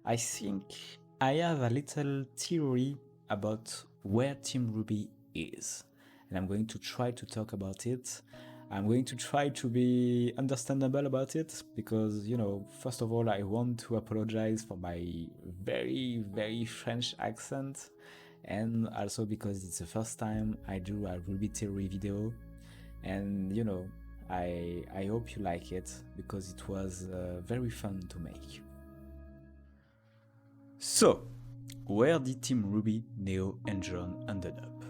I think I have a little theory about where Team Ruby is, and I'm going to try to talk about it. I'm going to try to be understandable about it because, first of all, I want to apologize for my very, very French accent, and also because it's the first time I do a Ruby theory video, and I hope you like it because it was very fun to make. So, where did Team Ruby, Neo, and John ended up?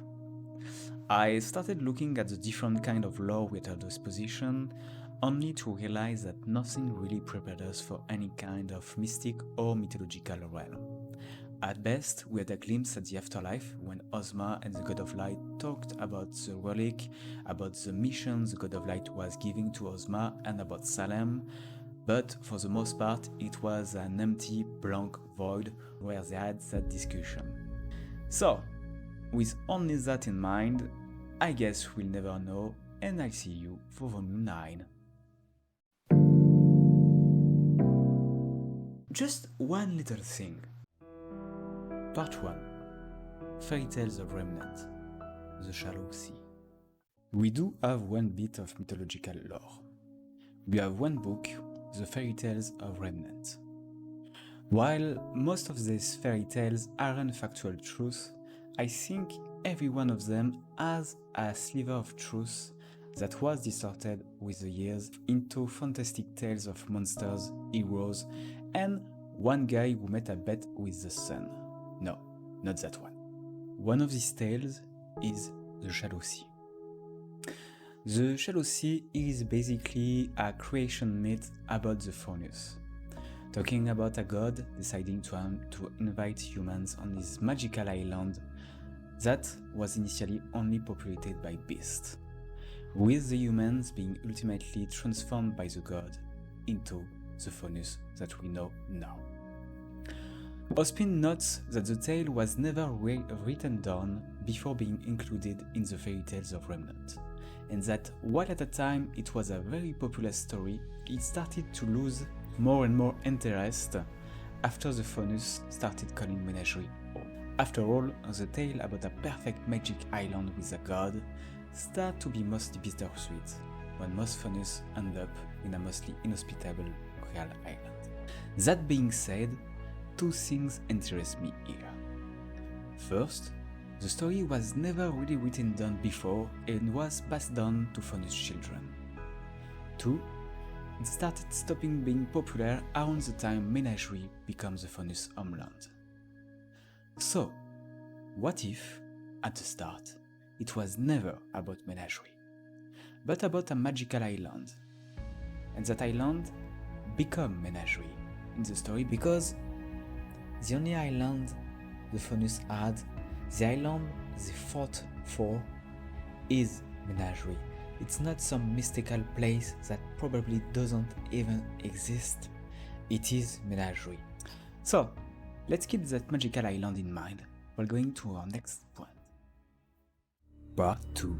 I started looking at the different kind of lore we had at disposition, only to realize that nothing really prepared us for any kind of mystic or mythological realm. At best, we had a glimpse at the afterlife when Ozma and the God of Light talked about the relic, about the mission the God of Light was giving to Ozma, and about Salem, but for the most part it was an empty, blank void where they had that discussion. So, with only that in mind, I guess we'll never know, and I'll see you for Volume 9. Just one little thing. Part 1. Fairy Tales of Remnant, The Shallow Sea. We do have one bit of mythological lore. We have one book, The Fairy Tales of Remnant. While most of these fairy tales aren't factual truth, I think every one of them has a sliver of truth that was distorted with the years into fantastic tales of monsters, heroes, and one guy who made a bet with the sun. No, not that one. One of these tales is The Shallow Sea. The Shallow Sea is basically a creation myth about the faunus, talking about a god deciding to invite humans on this magical island that was initially only populated by beasts, with the humans being ultimately transformed by the god into the faunus that we know now. Ospin notes that the tale was never written down before being included in the Fairy Tales of Remnant, and that while at the time it was a very popular story, it started to lose more and more interest after the faunus started calling Menagerie home. After all, the tale about a perfect magic island with a god started to be mostly bittersweet, when most faunus end up in a mostly inhospitable real island. That being said, two things interest me here. First, the story was never really written down before and was passed down to faunus children. 2. It started stopping being popular around the time Menagerie becomes the faunus homeland. So, what if, at the start, it was never about Menagerie, but about a magical island, and that island become Menagerie in the story because the only island the faunus had, the island they fought for, is Menagerie. It's not some mystical place that probably doesn't even exist. It is Menagerie. So, let's keep that magical island in mind while going to our next point. Part 2.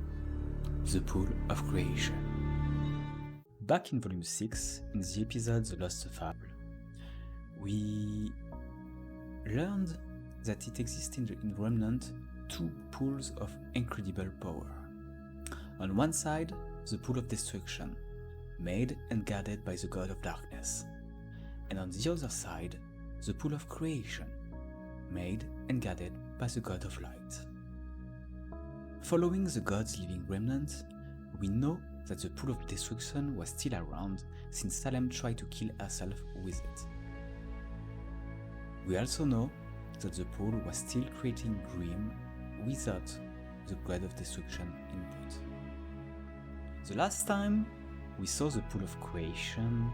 The Pool of Creation. Back in Volume 6, in the episode The Lost Fable, we learned that it exists in Remnant two pools of incredible power. On one side, the pool of destruction, made and guarded by the god of darkness, and on the other side, the pool of creation, made and guarded by the god of light. Following the gods leaving Remnant, we know that the pool of destruction was still around since Salem tried to kill herself with it. We also know that the pool was still creating Grimm without the god of destruction input. The last time we saw the pool of creation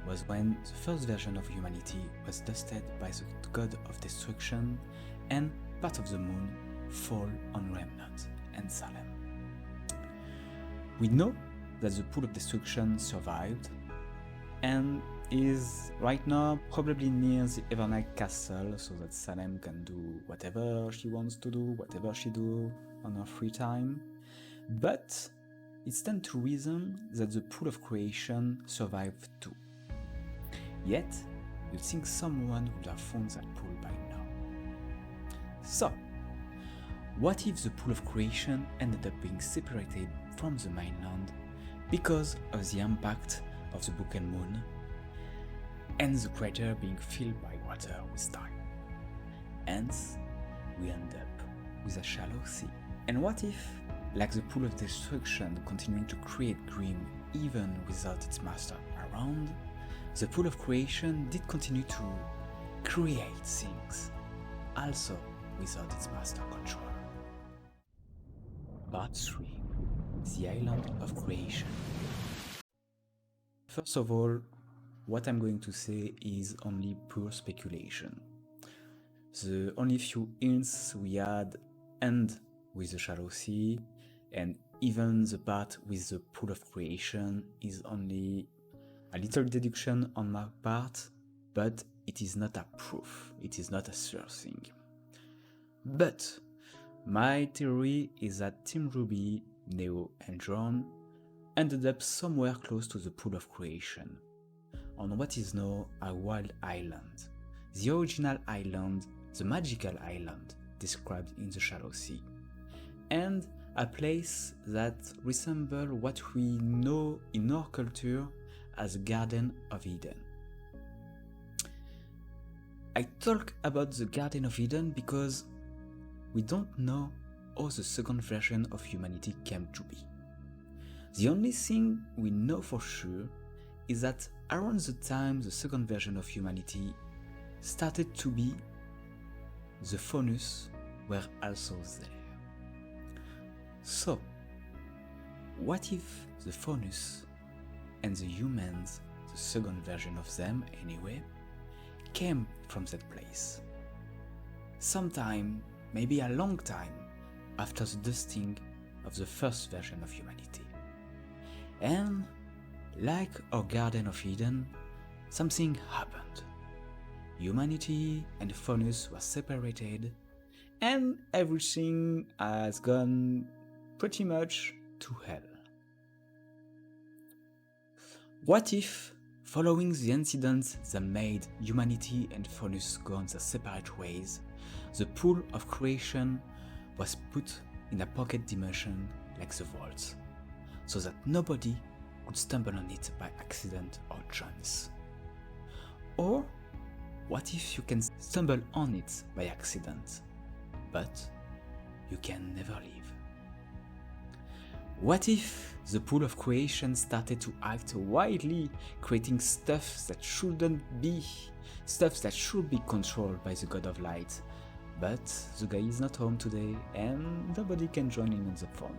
was when the first version of humanity was dusted by the god of destruction and part of the moon fall on Remnant and Salem. We know that the pool of destruction survived and is right now probably near the Evernight Castle so that Salem can do whatever she wants to do, whatever she do on her free time. But it stands to reason that the pool of creation survived too. Yet, you'd think someone would have found that pool by now. So, what if the pool of creation ended up being separated from the mainland because of the impact of the book and moon, and the crater being filled by water with time? Hence, we end up with a shallow sea. And what if, like the pool of destruction continuing to create grim even without its master around, the pool of creation did continue to create things, also without its master control? Part 3. The Island of Creation. First of all, what I'm going to say is only pure speculation. The only few hints we had end with the shallow sea, and even the part with the pool of creation is only a little deduction on my part, but it is not a proof, it is not a sure thing. But my theory is that Team RWBY, Neo and John ended up somewhere close to the pool of creation, on what is now a wild island, the original island, the magical island described in the shallow sea, and a place that resembles what we know in our culture as the Garden of Eden. I talk about the Garden of Eden because we don't know how the second version of humanity came to be. The only thing we know for sure is that around the time the second version of humanity started to be, the faunus were also there. So, what if the faunus and the humans, the second version of them anyway, came from that place? Sometime, maybe a long time, after the dusting of the first version of humanity. And, like our Garden of Eden, something happened. Humanity and the faunus were separated, and everything has gone pretty much to hell. What if, following the incidents that made humanity and faunus go on their separate ways, the pool of creation was put in a pocket dimension like the vault, so that nobody could stumble on it by accident or chance? Or what if you can stumble on it by accident, but you can never leave? What if the pool of creation started to act wildly, creating stuff that shouldn't be, stuff that should be controlled by the god of light, but the guy is not home today and nobody can join in on the phone?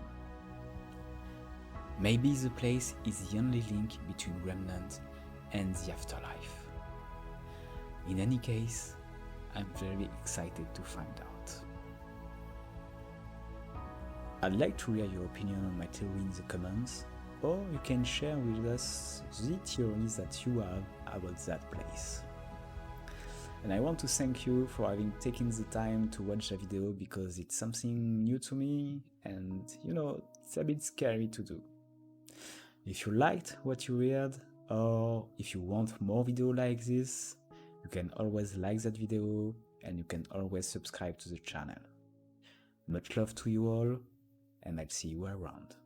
Maybe the place is the only link between Remnant and the afterlife. In any case, I'm very excited to find out. I'd like to hear your opinion on my theory in the comments, or you can share with us the theories that you have about that place. And I want to thank you for having taken the time to watch the video, because it's something new to me and it's a bit scary to do. If you liked what you heard, or if you want more videos like this, you can always like that video and you can always subscribe to the channel. Much love to you all, and I'll see you around.